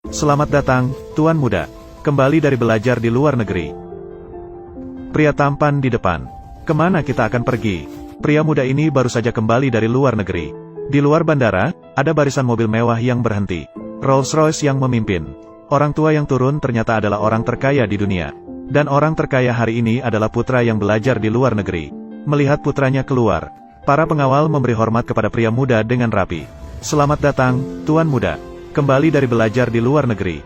Selamat datang, Tuan Muda. Kembali dari belajar di luar negeri. Pria tampan di depan. Kemana kita akan pergi? Pria muda ini baru saja kembali dari luar negeri. Di luar bandara, ada barisan mobil mewah yang berhenti. Rolls-Royce yang memimpin. Orang tua yang turun ternyata adalah orang terkaya di dunia. Dan orang terkaya hari ini adalah putra yang belajar di luar negeri. Melihat putranya keluar, para pengawal memberi hormat kepada pria muda dengan rapi. Selamat datang, Tuan Muda. Kembali dari belajar di luar negeri.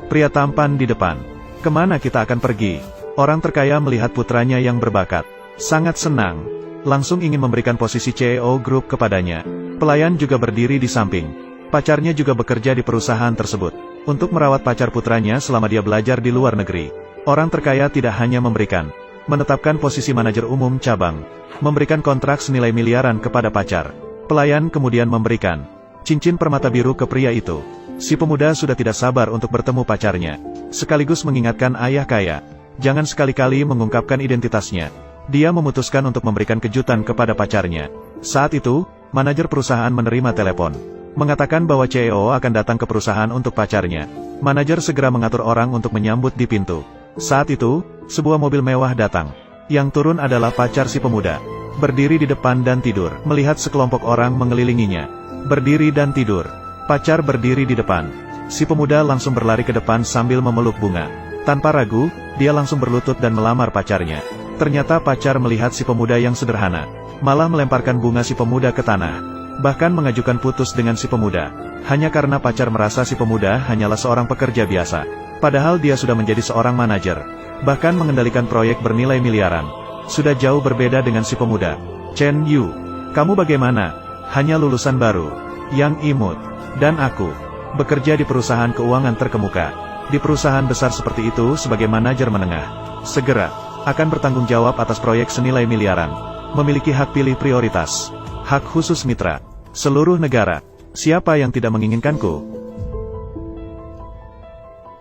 Pria tampan di depan. Kemana kita akan pergi? Orang terkaya melihat putranya yang berbakat. Sangat senang. Langsung ingin memberikan posisi CEO Group kepadanya. Pelayan juga berdiri di samping. Pacarnya juga bekerja di perusahaan tersebut. Untuk merawat pacar putranya selama dia belajar di luar negeri. Orang terkaya tidak hanya memberikan. Menetapkan posisi manajer umum cabang. Memberikan kontrak senilai miliaran kepada pacar. Pelayan kemudian memberikan cincin permata biru ke pria itu. Si pemuda sudah tidak sabar untuk bertemu pacarnya. Sekaligus mengingatkan ayah kaya. Jangan sekali-kali mengungkapkan identitasnya. Dia memutuskan untuk memberikan kejutan kepada pacarnya. Saat itu, manajer perusahaan menerima telepon. Mengatakan bahwa CEO akan datang ke perusahaan untuk pacarnya. Manajer segera mengatur orang untuk menyambut di pintu. Saat itu, sebuah mobil mewah datang. Yang turun adalah pacar si pemuda. Berdiri di depan dan tidur, melihat sekelompok orang mengelilinginya. Berdiri dan tidur. Pacar berdiri di depan. Si pemuda langsung berlari ke depan sambil memeluk bunga. Tanpa ragu, dia langsung berlutut dan melamar pacarnya. Ternyata pacar melihat si pemuda yang sederhana. Malah melemparkan bunga si pemuda ke tanah. Bahkan mengajukan putus dengan si pemuda. Hanya karena pacar merasa si pemuda hanyalah seorang pekerja biasa. Padahal dia sudah menjadi seorang manajer. Bahkan mengendalikan proyek bernilai miliaran. Sudah jauh berbeda dengan si pemuda. Chen Yu, kamu bagaimana? Hanya lulusan baru. Yang imut. Dan aku. Bekerja di perusahaan keuangan terkemuka. Di perusahaan besar seperti itu sebagai manajer menengah. Segera. Akan bertanggung jawab atas proyek senilai miliaran. Memiliki hak pilih prioritas. Hak khusus mitra. Seluruh negara. Siapa yang tidak menginginkanku?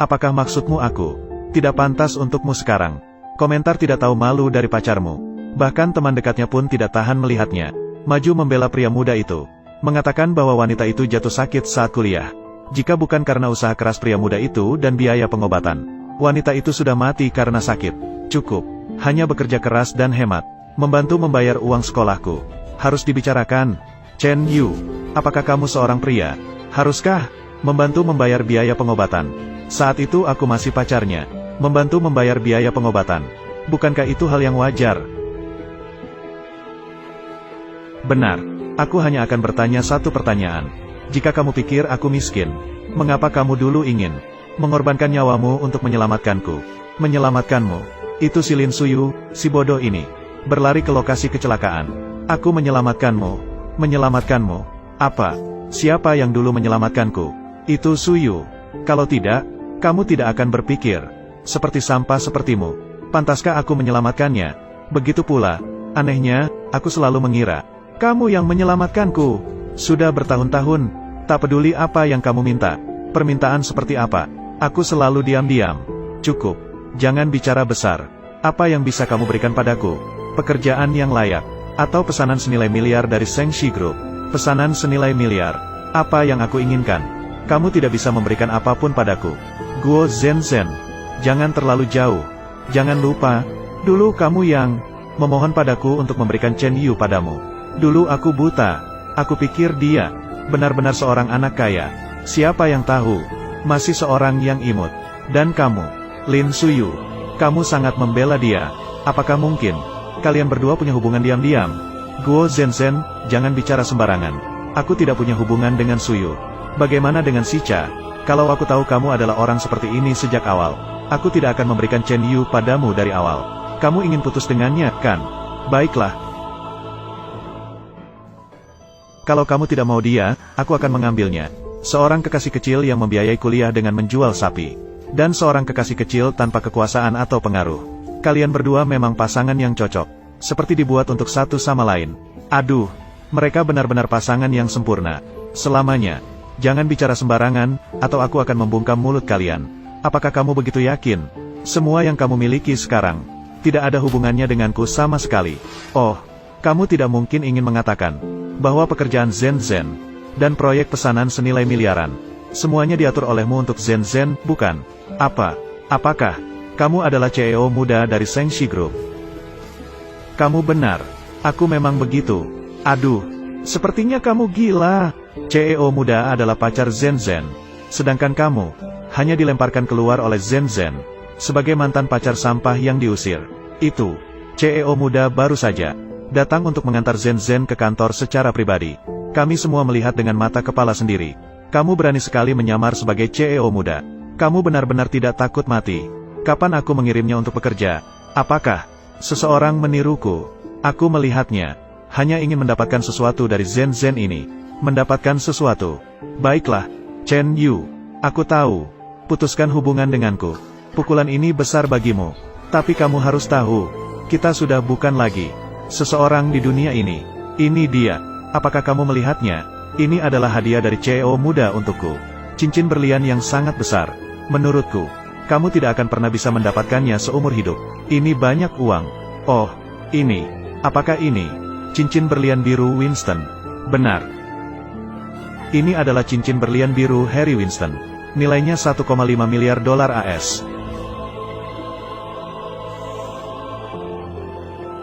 Apakah maksudmu aku tidak pantas untukmu sekarang? Komentar tidak tahu malu dari pacarmu. Bahkan teman dekatnya pun tidak tahan melihatnya. Maju membela pria muda itu. Mengatakan bahwa wanita itu jatuh sakit saat kuliah. Jika bukan karena usaha keras pria muda itu dan biaya pengobatan, wanita itu sudah mati karena sakit. Cukup. Hanya bekerja keras dan hemat. Membantu membayar uang sekolahku. Harus dibicarakan. Chen Yu, apakah kamu seorang pria? Haruskah membantu membayar biaya pengobatan? Saat itu aku masih pacarnya. Membantu membayar biaya pengobatan. Bukankah itu hal yang wajar? Benar. Aku hanya akan bertanya satu pertanyaan. Jika kamu pikir aku miskin, mengapa kamu dulu ingin mengorbankan nyawamu untuk menyelamatkanku? Menyelamatkanmu. Itu si Lin Suyu, si bodoh ini. Berlari ke lokasi kecelakaan. Aku menyelamatkanmu. Menyelamatkanmu. Apa? Siapa yang dulu menyelamatkanku? Itu Suyu. Kalau tidak, kamu tidak akan berpikir seperti sampah sepertimu. Pantaskah aku menyelamatkannya? Begitu pula, anehnya, aku selalu mengira kamu yang menyelamatkanku. Sudah bertahun-tahun, tak peduli apa yang kamu minta. Permintaan seperti apa? Aku selalu diam-diam. Cukup. Jangan bicara besar. Apa yang bisa kamu berikan padaku? Pekerjaan yang layak. Atau pesanan senilai miliar dari Shengxi Group? Pesanan senilai miliar. Apa yang aku inginkan? Kamu tidak bisa memberikan apapun padaku. Guo Zhenzhen. Jangan terlalu jauh. Jangan lupa, dulu kamu yang memohon padaku untuk memberikan Chen Yu padamu. Dulu aku buta. Aku pikir dia benar-benar seorang anak kaya. Siapa yang tahu, masih seorang yang imut. Dan kamu, Lin Suyu, kamu sangat membela dia. Apakah mungkin kalian berdua punya hubungan diam-diam? Guo Zhenzhen, jangan bicara sembarangan. Aku tidak punya hubungan dengan Suyu. Bagaimana dengan Sicha? Kalau aku tahu kamu adalah orang seperti ini sejak awal, aku tidak akan memberikan Chen Yu padamu dari awal. Kamu ingin putus dengannya, kan? Baiklah. Kalau kamu tidak mau dia, aku akan mengambilnya. Seorang kekasih kecil yang membiayai kuliah dengan menjual sapi. Dan seorang kekasih kecil tanpa kekuasaan atau pengaruh. Kalian berdua memang pasangan yang cocok. Seperti dibuat untuk satu sama lain. Aduh, mereka benar-benar pasangan yang sempurna. Selamanya. Jangan bicara sembarangan, atau aku akan membungkam mulut kalian. Apakah kamu begitu yakin? Semua yang kamu miliki sekarang tidak ada hubungannya denganku sama sekali. Oh, kamu tidak mungkin ingin mengatakan bahwa pekerjaan Zhenzhen dan proyek pesanan senilai miliaran Semuanya diatur olehmu untuk Zhen Zhen, bukan? Apakah kamu adalah CEO muda dari Shengxi Group? Kamu benar. Aku memang begitu. Aduh, sepertinya kamu gila. CEO muda adalah pacar Zhen Zhen. Sedangkan kamu, hanya dilemparkan keluar oleh Zhen Zhen. Sebagai mantan pacar sampah yang diusir. Itu, CEO muda baru saja datang untuk mengantar Zhen Zhen ke kantor secara pribadi. Kami semua melihat dengan mata kepala sendiri. Kamu berani sekali menyamar sebagai CEO muda. Kamu benar-benar tidak takut mati. Kapan aku mengirimnya untuk bekerja? Apakah seseorang meniruku? Aku melihatnya hanya ingin mendapatkan sesuatu dari Zhen Zhen ini. Mendapatkan sesuatu. Baiklah, Chen Yu. Aku tahu. Putuskan hubungan denganku. Pukulan ini besar bagimu. Tapi kamu harus tahu, kita sudah bukan lagi seseorang di dunia ini. Ini dia. Apakah kamu melihatnya? Ini adalah hadiah dari CEO muda untukku. Cincin berlian yang sangat besar. Menurutku, kamu tidak akan pernah bisa mendapatkannya seumur hidup. Ini banyak uang. Oh, ini. Apakah ini cincin berlian biru Winston? Benar. Ini adalah cincin berlian biru Harry Winston. Nilainya 1,5 miliar dolar AS.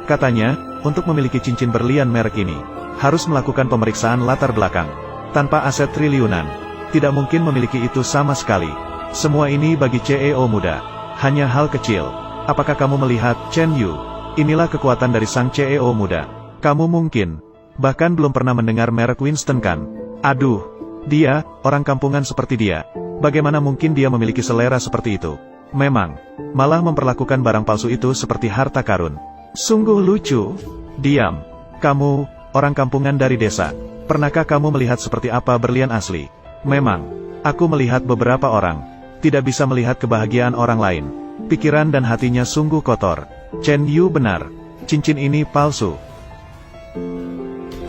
Katanya, untuk memiliki cincin berlian merek ini, harus melakukan pemeriksaan latar belakang. Tanpa aset triliunan, tidak mungkin memiliki itu sama sekali. Semua ini bagi CEO muda, hanya hal kecil. Apakah kamu melihat, Chen Yu? Inilah kekuatan dari sang CEO muda. Kamu mungkin bahkan belum pernah mendengar merek Winston kan? Aduh, dia, orang kampungan seperti dia. Bagaimana mungkin dia memiliki selera seperti itu? Memang, malah memperlakukan barang palsu itu seperti harta karun. Sungguh lucu. Diam. Kamu, orang kampungan dari desa. Pernahkah kamu melihat seperti apa berlian asli? Memang, aku melihat beberapa orang tidak bisa melihat kebahagiaan orang lain. Pikiran dan hatinya sungguh kotor. Chen Yu benar. Cincin ini palsu.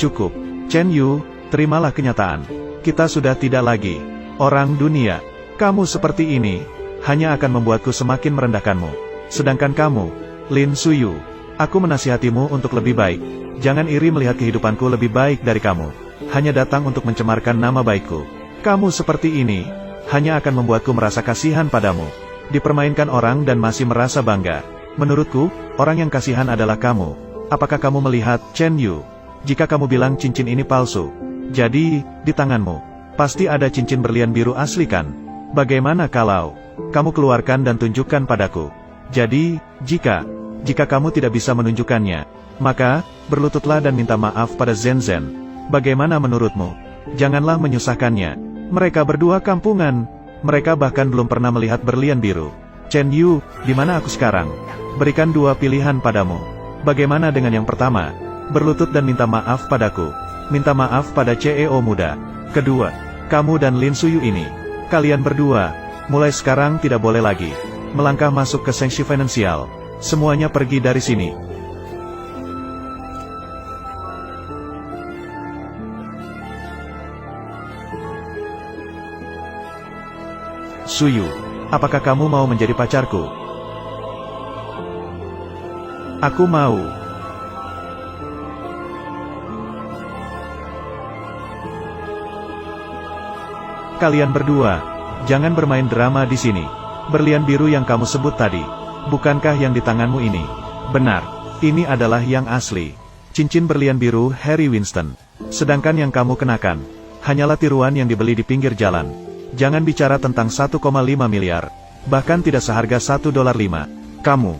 Cukup. Chen Yu, terimalah kenyataan. Kita sudah tidak lagi orang dunia. Kamu seperti ini hanya akan membuatku semakin merendahkanmu. Sedangkan kamu, Lin Suyu, aku menasihatimu untuk lebih baik. Jangan iri melihat kehidupanku lebih baik dari kamu. Hanya datang untuk mencemarkan nama baikku. Kamu seperti ini hanya akan membuatku merasa kasihan padamu. Dipermainkan orang dan masih merasa bangga. Menurutku, orang yang kasihan adalah kamu. Apakah kamu melihat, Chen Yu? Jika kamu bilang cincin ini palsu, jadi, di tanganmu pasti ada cincin berlian biru asli kan? Bagaimana kalau kamu keluarkan dan tunjukkan padaku? Jadi, jika kamu tidak bisa menunjukkannya, maka, berlututlah dan minta maaf pada Zhen Zhen. Bagaimana menurutmu? Janganlah menyusahkannya. Mereka berdua kampungan. Mereka bahkan belum pernah melihat berlian biru. Chen Yu, di mana aku sekarang? Berikan dua pilihan padamu. Bagaimana dengan yang pertama? Berlutut dan minta maaf padaku. Minta maaf pada CEO muda. Kedua, kamu dan Lin Suyu ini. Kalian berdua, mulai sekarang tidak boleh lagi melangkah masuk ke Shengxi Financial. Semuanya pergi dari sini. Suyu, apakah kamu mau menjadi pacarku? Aku mau. Kalian berdua, jangan bermain drama di sini. Berlian biru yang kamu sebut tadi, bukankah yang di tanganmu ini? Benar, ini adalah yang asli. Cincin berlian biru Harry Winston. Sedangkan yang kamu kenakan, hanyalah tiruan yang dibeli di pinggir jalan. Jangan bicara tentang 1,5 miliar. Bahkan tidak seharga $1.5. Kamu,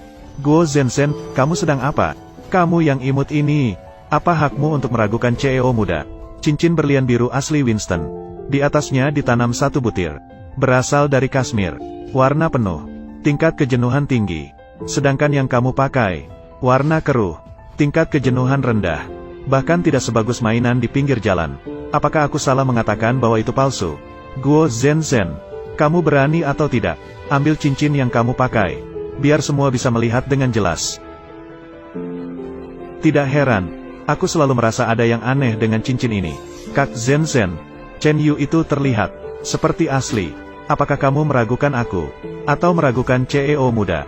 Guo Zhenzen, kamu sedang apa? Kamu yang imut ini, apa hakmu untuk meragukan CEO muda? Cincin berlian biru asli Winston. Di atasnya ditanam satu butir. Berasal dari Kashmir. Warna penuh. Tingkat kejenuhan tinggi. Sedangkan yang kamu pakai, warna keruh. Tingkat kejenuhan rendah. Bahkan tidak sebagus mainan di pinggir jalan. Apakah aku salah mengatakan bahwa itu palsu? Guo Zhenzen, kamu berani atau tidak? Ambil cincin yang kamu pakai. Biar semua bisa melihat dengan jelas. Tidak heran, aku selalu merasa ada yang aneh dengan cincin ini. Kak Zhenzen, Chen Yu itu terlihat seperti asli. Apakah kamu meragukan aku? Atau meragukan CEO muda?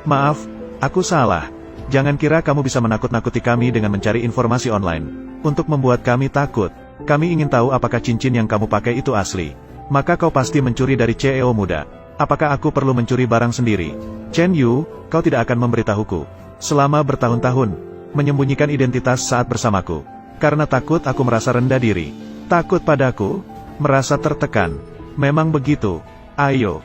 Maaf, aku salah. Jangan kira kamu bisa menakut-nakuti kami dengan mencari informasi online untuk membuat kami takut. Kami ingin tahu apakah cincin yang kamu pakai itu asli. Maka kau pasti mencuri dari CEO muda. Apakah aku perlu mencuri barang sendiri? Chen Yu, kau tidak akan memberitahuku. Selama bertahun-tahun, menyembunyikan identitas saat bersamaku. Karena takut aku merasa rendah diri. Takut padaku? Merasa tertekan. Memang begitu. Ayo.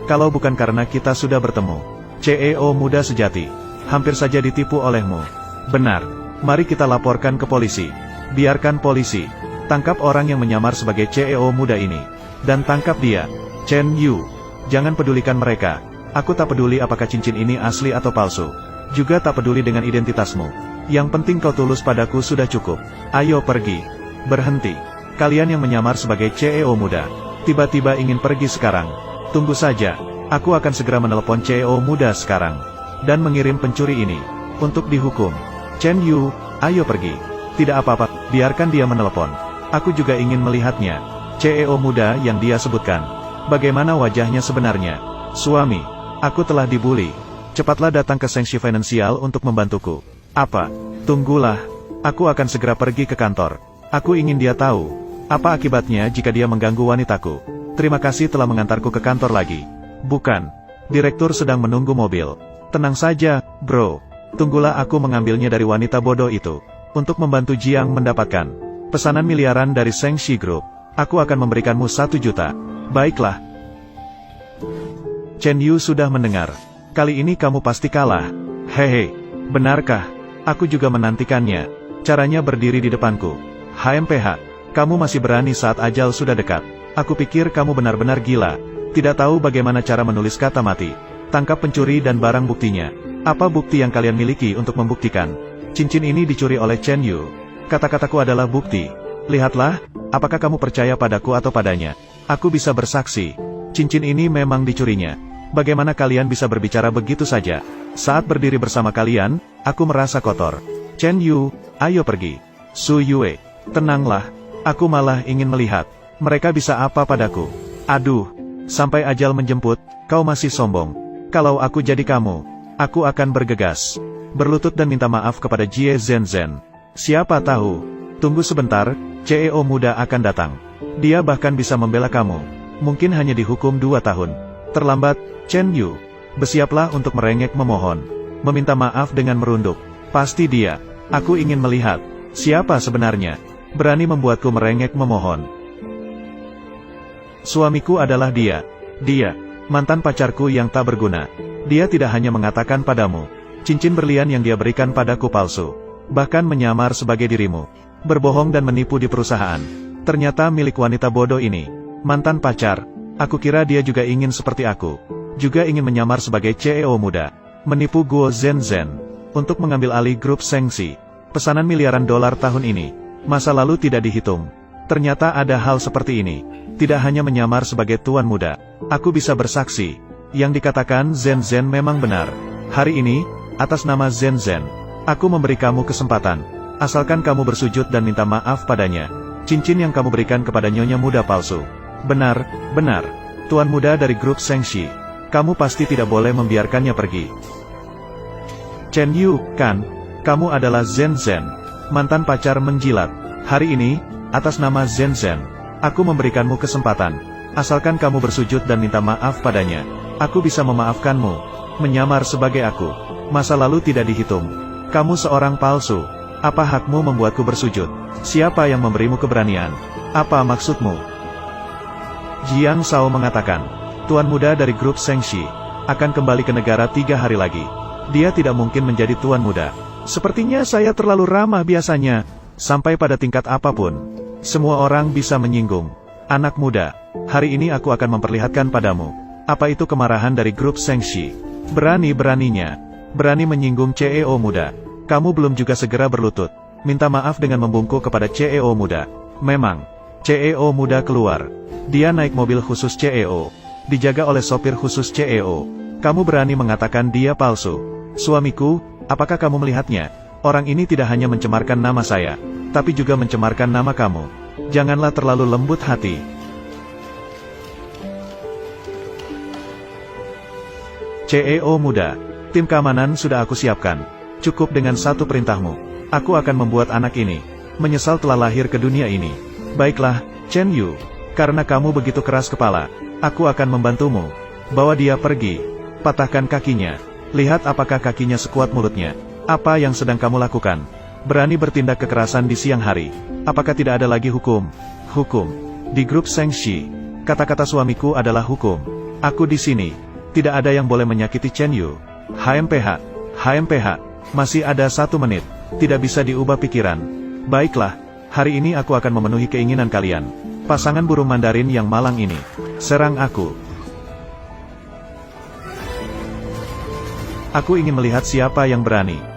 Kalau bukan karena kita sudah bertemu. CEO muda sejati. Hampir saja ditipu olehmu. Benar. Mari kita laporkan ke polisi. Biarkan polisi tangkap orang yang menyamar sebagai CEO muda ini. Dan tangkap dia. Chen Yu. Jangan pedulikan mereka. Aku tak peduli apakah cincin ini asli atau palsu. Juga tak peduli dengan identitasmu. Yang penting kau tulus padaku sudah cukup. Ayo pergi. Berhenti. Kalian yang menyamar sebagai CEO muda. Tiba-tiba ingin pergi sekarang. Tunggu saja. Aku akan segera menelepon CEO muda sekarang. Dan mengirim pencuri ini. Untuk dihukum. Chen Yu, ayo pergi. Tidak apa-apa, biarkan dia menelepon. Aku juga ingin melihatnya. CEO muda yang dia sebutkan. Bagaimana wajahnya sebenarnya? Suami, aku telah dibully. Cepatlah datang ke Shengxi Financial untuk membantuku. Apa? Tunggulah. Aku akan segera pergi ke kantor. Aku ingin dia tahu. Apa akibatnya jika dia mengganggu wanitaku? Terima kasih telah mengantarku ke kantor lagi. Bukan. Direktur sedang menunggu mobil. Tenang saja, bro. Tunggulah aku mengambilnya dari wanita bodoh itu. Untuk membantu Jiang mendapatkan pesanan miliaran dari Shengxi Group. Aku akan memberikanmu 1 juta. Baiklah. Chen Yu sudah mendengar. Kali ini kamu pasti kalah. Hehe. Benarkah? Aku juga menantikannya. Caranya berdiri di depanku. HMPH. Kamu masih berani saat ajal sudah dekat. Aku pikir kamu benar-benar gila. Tidak tahu bagaimana cara menulis kata mati. Tangkap pencuri dan barang buktinya. Apa bukti yang kalian miliki untuk membuktikan? Cincin ini dicuri oleh Chen Yu. Kata-kataku adalah bukti. Lihatlah, apakah kamu percaya padaku atau padanya? Aku bisa bersaksi. Cincin ini memang dicurinya. Bagaimana kalian bisa berbicara begitu saja? Saat berdiri bersama kalian, aku merasa kotor. Chen Yu, ayo pergi. Su Yue, tenanglah. Aku malah ingin melihat. Mereka bisa apa padaku? Aduh, sampai ajal menjemput, kau masih sombong. Kalau aku jadi kamu, aku akan bergegas. Berlutut dan minta maaf kepada Jie Zhenzhen. Siapa tahu, tunggu sebentar, CEO muda akan datang. Dia bahkan bisa membela kamu. Mungkin hanya dihukum 2 tahun. Terlambat, Chen Yu. Bersiaplah untuk merengek memohon. Meminta maaf dengan merunduk. Pasti dia. Aku ingin melihat. Siapa sebenarnya? Berani membuatku merengek memohon. Suamiku adalah dia. Dia. Mantan pacarku yang tak berguna. Dia tidak hanya mengatakan padamu. Cincin berlian yang dia berikan padaku palsu. Bahkan menyamar sebagai dirimu. Berbohong dan menipu di perusahaan. Ternyata milik wanita bodoh ini. Mantan pacar. Aku kira dia juga ingin seperti aku. Juga ingin menyamar sebagai CEO muda. Menipu Guo Zhenzhen. Untuk mengambil alih grup Shengxi. Pesanan miliaran dolar tahun ini. Masa lalu tidak dihitung. Ternyata ada hal seperti ini. Tidak hanya menyamar sebagai tuan muda. Aku bisa bersaksi. Yang dikatakan Zhenzhen memang benar. Hari ini, atas nama Zhenzhen, aku memberi kamu kesempatan. Asalkan kamu bersujud dan minta maaf padanya. Cincin yang kamu berikan kepada nyonya muda palsu. Benar, benar. Tuan muda dari grup Shengxi. Kamu pasti tidak boleh membiarkannya pergi. Chen Yu, kan? Kamu adalah Zhenzhen. Mantan pacar menjilat. Hari ini, atas nama Zhenzhen, aku memberikanmu kesempatan. Asalkan kamu bersujud dan minta maaf padanya. Aku bisa memaafkanmu. Menyamar sebagai aku. Masa lalu tidak dihitung. Kamu seorang palsu. Apa hakmu membuatku bersujud? Siapa yang memberimu keberanian? Apa maksudmu? Jiang Shao mengatakan, tuan muda dari grup Shengxi akan kembali ke negara 3 hari lagi. Dia tidak mungkin menjadi tuan muda. Sepertinya saya terlalu ramah biasanya. Sampai pada tingkat apapun. Semua orang bisa menyinggung. Anak muda, hari ini aku akan memperlihatkan padamu. Apa itu kemarahan dari grup Shengxi? Berani-beraninya. Berani menyinggung CEO muda. Kamu belum juga segera berlutut. Minta maaf dengan membungkuk kepada CEO muda. Memang. CEO muda keluar. Dia naik mobil khusus CEO. Dijaga oleh sopir khusus CEO. Kamu berani mengatakan dia palsu. Suamiku, apakah kamu melihatnya? Orang ini tidak hanya mencemarkan nama saya, tapi juga mencemarkan nama kamu. Janganlah terlalu lembut hati. CEO muda. Tim keamanan sudah aku siapkan. Cukup dengan 1 perintahmu. Aku akan membuat anak ini menyesal telah lahir ke dunia ini. Baiklah, Chen Yu. Karena kamu begitu keras kepala, aku akan membantumu. Bawa dia pergi. Patahkan kakinya. Lihat apakah kakinya sekuat mulutnya. Apa yang sedang kamu lakukan? Berani bertindak kekerasan di siang hari. Apakah tidak ada lagi hukum? Hukum. Di grup Shengxi, kata-kata suamiku adalah hukum. Aku di sini. Tidak ada yang boleh menyakiti Chen Yu. HMPH. HMPH. Masih ada 1 menit. Tidak bisa diubah pikiran. Baiklah. Hari ini aku akan memenuhi keinginan kalian. Pasangan burung Mandarin yang malang ini. Serang aku. Aku ingin melihat siapa yang berani.